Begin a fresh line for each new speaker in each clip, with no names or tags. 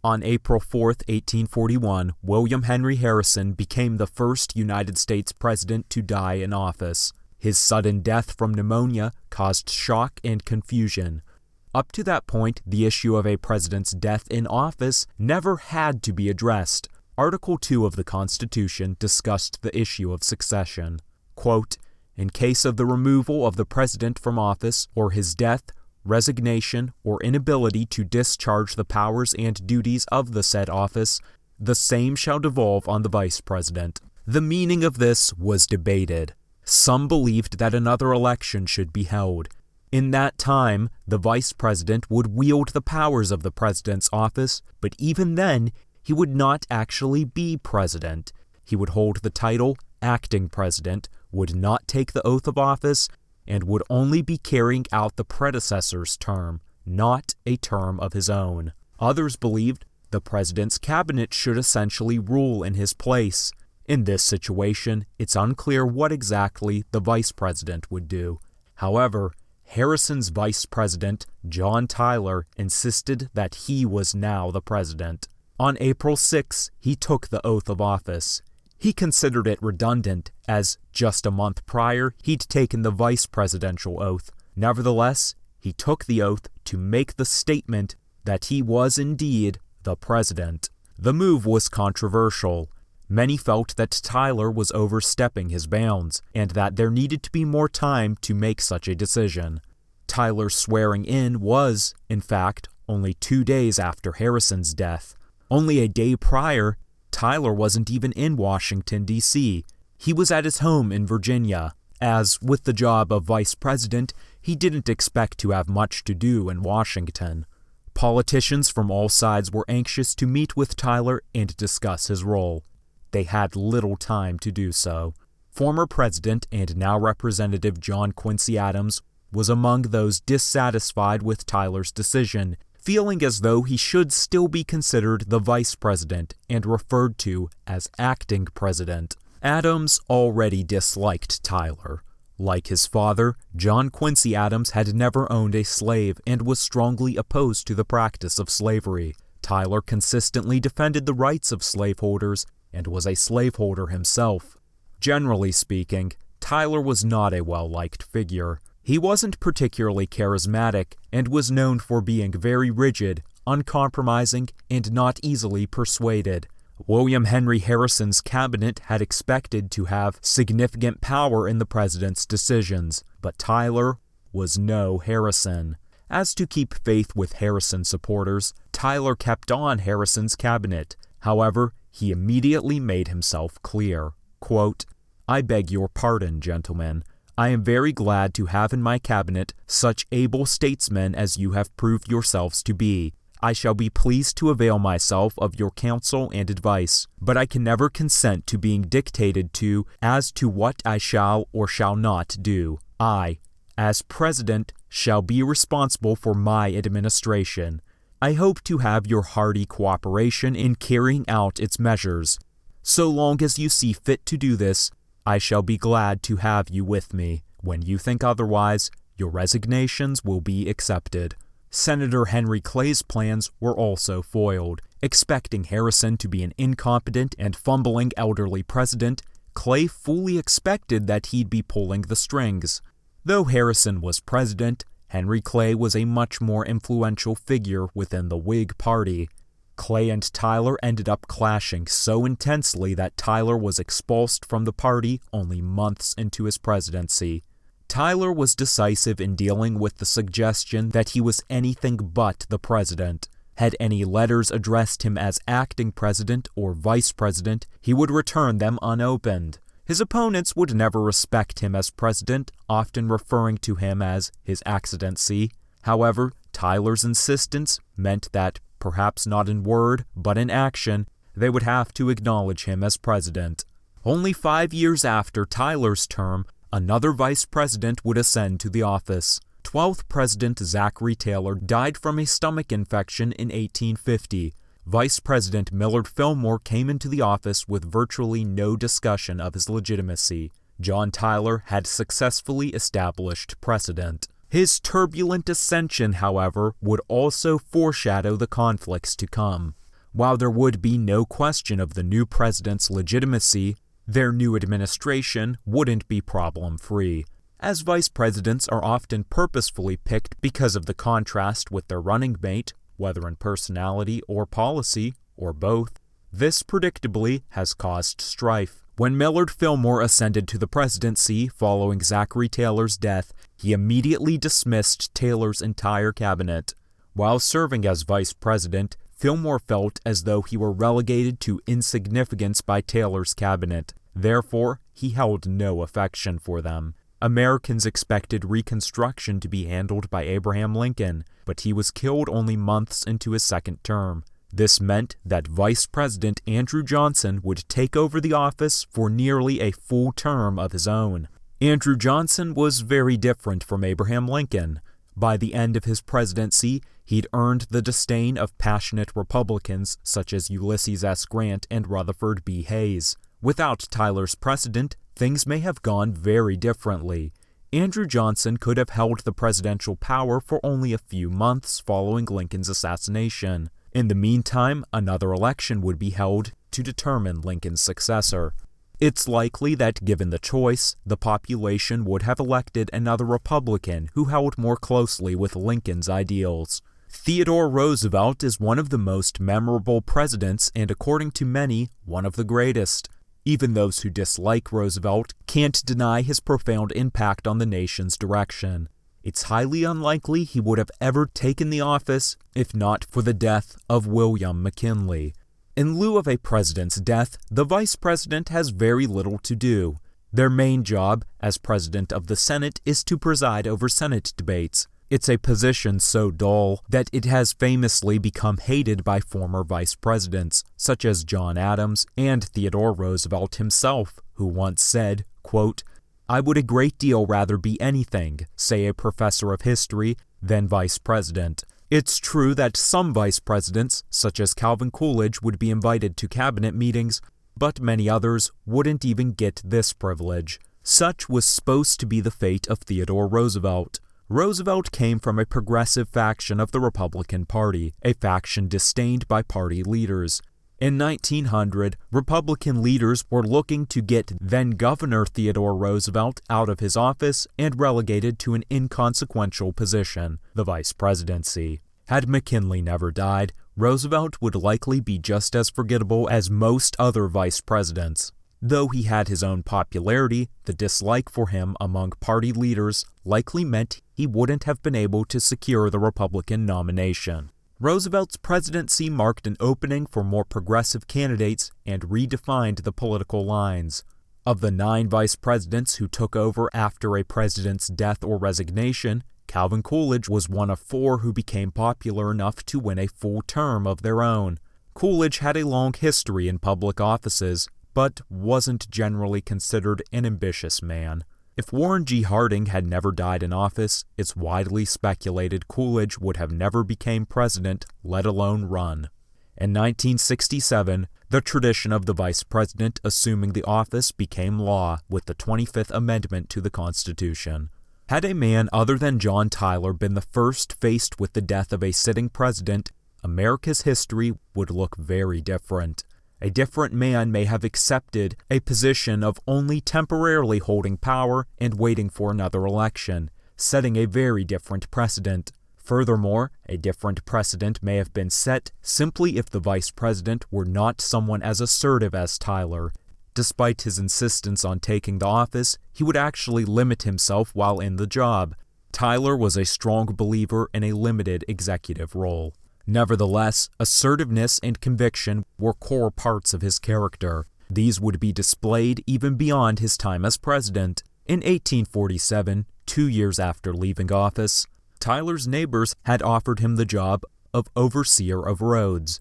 On April 4, 1841, William Henry Harrison became the first United States president to die in office. His sudden death from pneumonia caused shock and confusion. Up to that point, the issue of a president's death in office never had to be addressed. Article 2 of the Constitution discussed the issue of succession. Quote, "In case of the removal of the president from office, or his death, resignation, or inability to discharge the powers and duties of the said office, the same shall devolve on the vice president." The meaning of this was debated. Some believed that another election should be held. In that time, the vice president would wield the powers of the president's office, but even then, he would not actually be president. He would hold the title acting president, would not take the oath of office, and would only be carrying out the predecessor's term, not a term of his own. Others believed the president's cabinet should essentially rule in his place. In this situation, it's unclear what exactly the vice president would do. However, Harrison's vice president, John Tyler, insisted that he was now the president. On April 6, he took the oath of office. He considered it redundant, as just a month prior, he'd taken the vice presidential oath. Nevertheless, he took the oath to make the statement that he was indeed the president. The move was controversial. Many felt that Tyler was overstepping his bounds, and that there needed to be more time to make such a decision. Tyler's swearing in was, in fact, only 2 days after Harrison's death. Only a day prior, Tyler wasn't even in Washington, D.C. He was at his home in Virginia, as, with the job of vice president, he didn't expect to have much to do in Washington. Politicians from all sides were anxious to meet with Tyler and discuss his role. They had little time to do so. Former President and now Representative John Quincy Adams was among those dissatisfied with Tyler's decision, feeling as though he should still be considered the vice president and referred to as acting president. Adams already disliked Tyler. Like his father, John Quincy Adams had never owned a slave and was strongly opposed to the practice of slavery. Tyler consistently defended the rights of slaveholders and was a slaveholder himself. Generally speaking, Tyler was not a well-liked figure. He wasn't particularly charismatic and was known for being very rigid, uncompromising, and not easily persuaded. William Henry Harrison's cabinet had expected to have significant power in the president's decisions, but Tyler was no Harrison. As to keep faith with Harrison supporters, Tyler kept on Harrison's cabinet. However, he immediately made himself clear. Quote, "I beg your pardon, gentlemen. I am very glad to have in my cabinet such able statesmen as you have proved yourselves to be. I shall be pleased to avail myself of your counsel and advice, but I can never consent to being dictated to as to what I shall or shall not do. I, as president, shall be responsible for my administration. I hope to have your hearty cooperation in carrying out its measures. So long as you see fit to do this, I shall be glad to have you with me. When you think otherwise, your resignations will be accepted." Senator Henry Clay's plans were also foiled. Expecting Harrison to be an incompetent and fumbling elderly president, Clay fully expected that he'd be pulling the strings. Though Harrison was president, Henry Clay was a much more influential figure within the Whig Party. Clay and Tyler ended up clashing so intensely that Tyler was expulsed from the party only months into his presidency. Tyler was decisive in dealing with the suggestion that he was anything but the president. Had any letters addressed him as acting president or vice president, he would return them unopened. His opponents would never respect him as president, often referring to him as his accidency. However, Tyler's insistence meant that, perhaps not in word, but in action, they would have to acknowledge him as president. Only 5 years after Tyler's term, another vice president would ascend to the office. 12th President Zachary Taylor died from a stomach infection in 1850. Vice President Millard Fillmore came into the office with virtually no discussion of his legitimacy. John Tyler had successfully established precedent. His turbulent ascension, however, would also foreshadow the conflicts to come. While there would be no question of the new president's legitimacy, their new administration wouldn't be problem-free, as vice presidents are often purposefully picked because of the contrast with their running mate, whether in personality or policy, or both. This predictably has caused strife. When Millard Fillmore ascended to the presidency following Zachary Taylor's death, he immediately dismissed Taylor's entire cabinet. While serving as vice president, Fillmore felt as though he were relegated to insignificance by Taylor's cabinet. Therefore, he held no affection for them. Americans expected Reconstruction to be handled by Abraham Lincoln, but he was killed only months into his second term. This meant that Vice President Andrew Johnson would take over the office for nearly a full term of his own. Andrew Johnson was very different from Abraham Lincoln. By the end of his presidency, he'd earned the disdain of passionate Republicans such as Ulysses S. Grant and Rutherford B. Hayes. Without Tyler's precedent, things may have gone very differently. Andrew Johnson could have held the presidential power for only a few months following Lincoln's assassination. In the meantime, another election would be held to determine Lincoln's successor. It's likely that given the choice, the population would have elected another Republican who held more closely with Lincoln's ideals. Theodore Roosevelt is one of the most memorable presidents and, according to many, one of the greatest. Even those who dislike Roosevelt can't deny his profound impact on the nation's direction. It's highly unlikely he would have ever taken the office if not for the death of William McKinley. In lieu of a president's death, the vice president has very little to do. Their main job, as president of the Senate, is to preside over Senate debates. It's a position so dull that it has famously become hated by former vice presidents, such as John Adams and Theodore Roosevelt himself, who once said, quote, "I would a great deal rather be anything, say a professor of history, than vice president." It's true that some vice presidents, such as Calvin Coolidge, would be invited to cabinet meetings, but many others wouldn't even get this privilege. Such was supposed to be the fate of Theodore Roosevelt. Roosevelt came from a progressive faction of the Republican Party, a faction disdained by party leaders. In 1900, Republican leaders were looking to get then-Governor Theodore Roosevelt out of his office and relegated to an inconsequential position, the vice presidency. Had McKinley never died, Roosevelt would likely be just as forgettable as most other vice presidents. Though he had his own popularity, the dislike for him among party leaders likely meant he wouldn't have been able to secure the Republican nomination. Roosevelt's presidency marked an opening for more progressive candidates and redefined the political lines. Of the 9 vice presidents who took over after a president's death or resignation, Calvin Coolidge was one of 4 who became popular enough to win a full term of their own. Coolidge had a long history in public offices, but wasn't generally considered an ambitious man. If Warren G. Harding had never died in office, it's widely speculated Coolidge would have never become president, let alone run. In 1967, the tradition of the vice president assuming the office became law with the 25th Amendment to the Constitution. Had a man other than John Tyler been the first faced with the death of a sitting president, America's history would look very different. A different man may have accepted a position of only temporarily holding power and waiting for another election, setting a very different precedent. Furthermore, a different precedent may have been set simply if the vice president were not someone as assertive as Tyler. Despite his insistence on taking the office, he would actually limit himself while in the job. Tyler was a strong believer in a limited executive role. Nevertheless, assertiveness and conviction were core parts of his character. These would be displayed even beyond his time as president. In 1847, 2 years after leaving office, Tyler's neighbors had offered him the job of overseer of roads.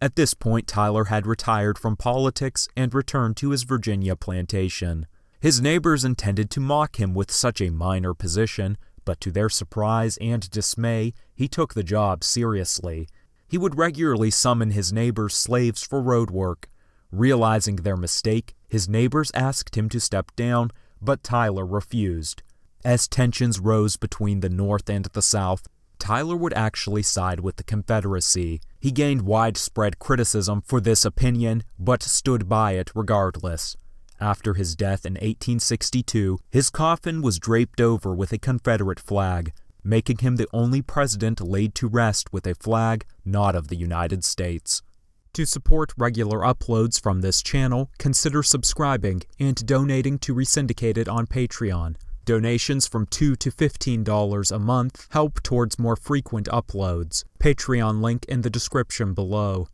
At this point, Tyler had retired from politics and returned to his Virginia plantation. His neighbors intended to mock him with such a minor position, but to their surprise and dismay, he took the job seriously. He would regularly summon his neighbors' slaves for road work. Realizing their mistake, his neighbors asked him to step down, but Tyler refused. As tensions rose between the North and the South, Tyler would actually side with the Confederacy. He gained widespread criticism for this opinion, but stood by it regardless. After his death in 1862, his coffin was draped over with a Confederate flag, making him the only president laid to rest with a flag not of the United States. To support regular uploads from this channel, consider subscribing and donating to Resyndicated on Patreon. Donations from $2 to $15 a month help towards more frequent uploads. Patreon link in the description below.